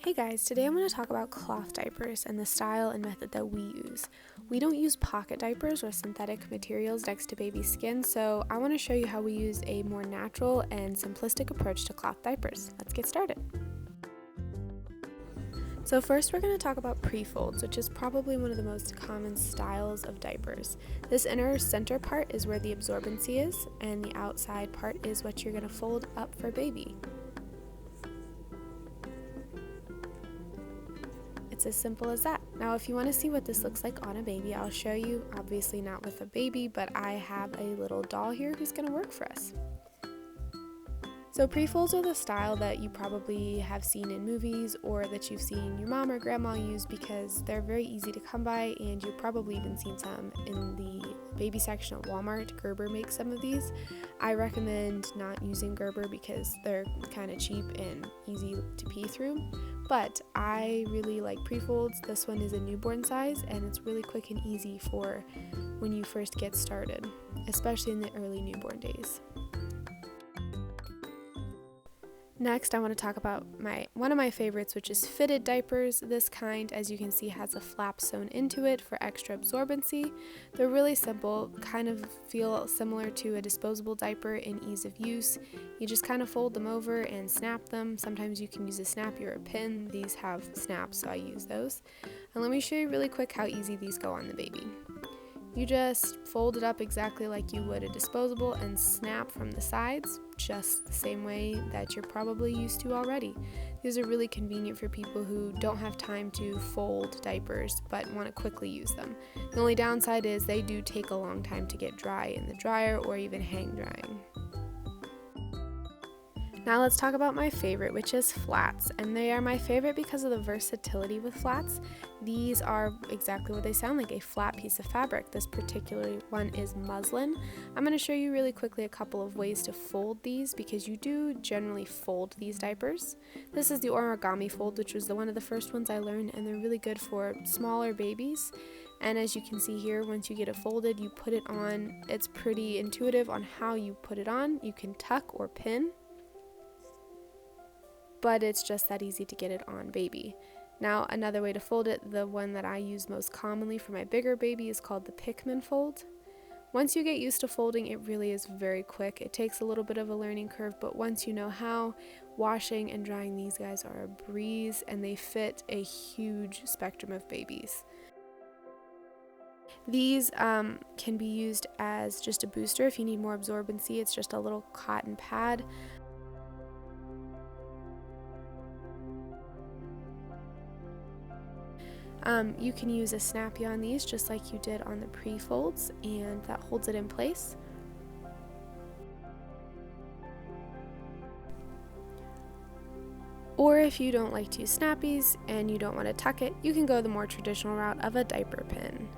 Hey guys, today I'm going to talk about cloth diapers and the style and method that we use. We don't use pocket diapers or synthetic materials next to baby skin, so I want to show you how we use a more natural and simplistic approach to cloth diapers. Let's get started. So first we're going to talk about prefolds, which is probably one of the most common styles of diapers. This inner center part is where the absorbency is, and the outside part is what you're going to fold up for baby. It's as simple as that. Now if you want to see what this looks like on a baby, I'll show you. Obviously not with a baby, but I have a little doll here who's going to work for us. So prefolds are the style that you probably have seen in movies or that you've seen your mom or grandma use because they're very easy to come by, and you've probably even seen some in the baby section at Walmart. Gerber makes some of these. I recommend not using Gerber because they're kind of cheap and easy to pee through, but I really like prefolds. This one is a newborn size and it's really quick and easy for when you first get started, especially in the early newborn days. Next, I want to talk about one of my favorites, which is fitted diapers. This kind, as you can see, has a flap sewn into it for extra absorbency. They're really simple, kind of feel similar to a disposable diaper in ease of use. You just kind of fold them over and snap them. Sometimes you can use a snappy or a pin. These have snaps, so I use those. And let me show you really quick how easy these go on the baby. You just fold it up exactly like you would a disposable and snap from the sides, just the same way that you're probably used to already. These are really convenient for people who don't have time to fold diapers but want to quickly use them. The only downside is they do take a long time to get dry in the dryer or even hang drying. Now let's talk about my favorite, which is flats, and they are my favorite because of the versatility with flats. These are exactly what they sound like, a flat piece of fabric. This particular one is muslin. I'm going to show you really quickly a couple of ways to fold these because you do generally fold these diapers. This is the origami fold, which was one of the first ones I learned, and they're really good for smaller babies. And as you can see here, once you get it folded, you put it on. It's pretty intuitive on how you put it on. You can tuck or pin, but it's just that easy to get it on baby. Now another way to fold it, the one that I use most commonly for my bigger baby, is called the Pickman fold. Once you get used to folding, it really is very quick. It takes a little bit of a learning curve, but once you know how, washing and drying these guys are a breeze, and they fit a huge spectrum of babies. These can be used as just a booster if you need more absorbency. It's just a little cotton pad. You can use a snappy on these just like you did on the prefolds, and that holds it in place. Or if you don't like to use snappies and you don't want to tuck it, you can go the more traditional route of a diaper pin.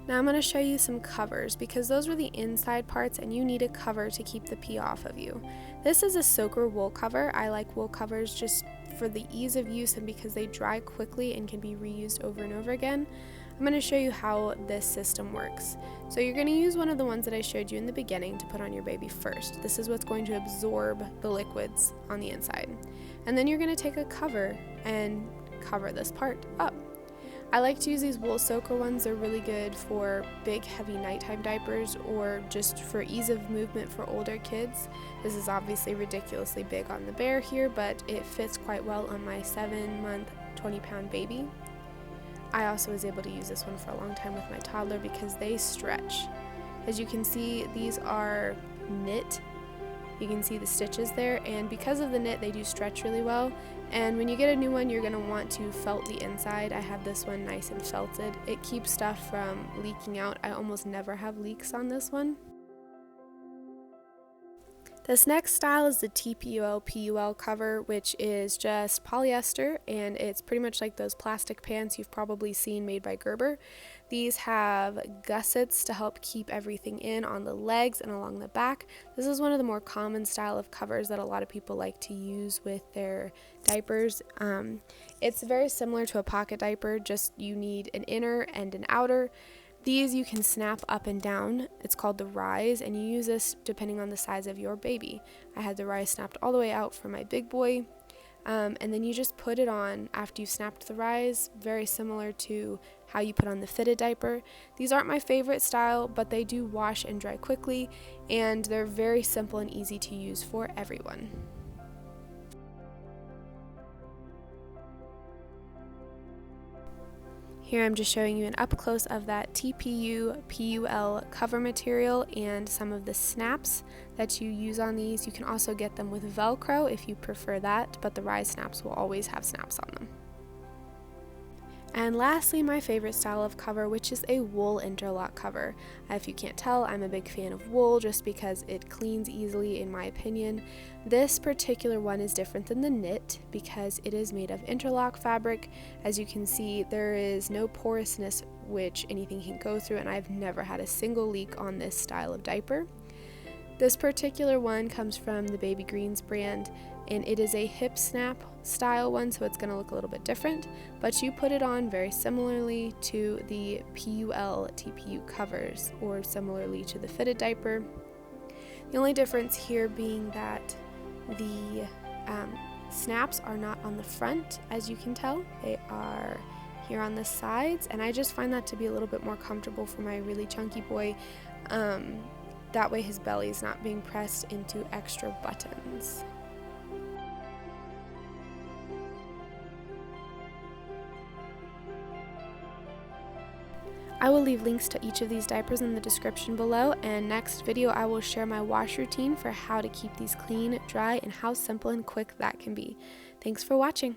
Now I'm going to show you some covers because those are the inside parts and you need a cover to keep the pee off of you. This is a soaker wool cover. I like wool covers just for the ease of use and because they dry quickly and can be reused over and over again. I'm going to show you how this system works. So you're going to use one of the ones that I showed you in the beginning to put on your baby first. This is what's going to absorb the liquids on the inside. And then you're going to take a cover and cover this part up. I like to use these wool soaker ones. They're really good for big, heavy nighttime diapers or just for ease of movement for older kids. This is obviously ridiculously big on the bear here, but it fits quite well on my 7-month, 20-pound baby. I also was able to use this one for a long time with my toddler because they stretch. As you can see, these are knit. You can see the stitches there, and because of the knit, they do stretch really well. And when you get a new one, you're going to want to felt the inside. I have this one nice and felted. It keeps stuff from leaking out. I almost never have leaks on this one. This next style is the TPU Pul cover, which is just polyester, and it's pretty much like those plastic pants you've probably seen made by Gerber. These have gussets to help keep everything in on the legs and along the back. This is one of the more common style of covers that a lot of people like to use with their diapers. It's very similar to a pocket diaper, just you need an inner and an outer. These you can snap up and down. It's called the rise, and you use this depending on the size of your baby. I had the rise snapped all the way out for my big boy, and then you just put it on after you snapped the rise, very similar to how you put on the fitted diaper. These aren't my favorite style, but they do wash and dry quickly, and they're very simple and easy to use for everyone. Here I'm just showing you an up close of that TPU Pul cover material and some of the snaps that you use on these. You can also get them with Velcro if you prefer that, but the rise snaps will always have snaps on them. And lastly, my favorite style of cover, which is a wool interlock cover. If you can't tell, I'm a big fan of wool just because it cleans easily in my opinion. This particular one is different than the knit because it is made of interlock fabric. As you can see, there is no porousness which anything can go through, and I've never had a single leak on this style of diaper. This particular one comes from the Baby Greens brand, and it is a hip snap style one, so it's going to look a little bit different, but you put it on very similarly to the PUL TPU covers, or similarly to the fitted diaper. The only difference here being that the snaps are not on the front, as you can tell. They are here on the sides, and I just find that to be a little bit more comfortable for my really chunky boy. That way his belly is not being pressed into extra buttons. I will leave links to each of these diapers in the description below, and next video I will share my wash routine for how to keep these clean, dry, and how simple and quick that can be. Thanks for watching.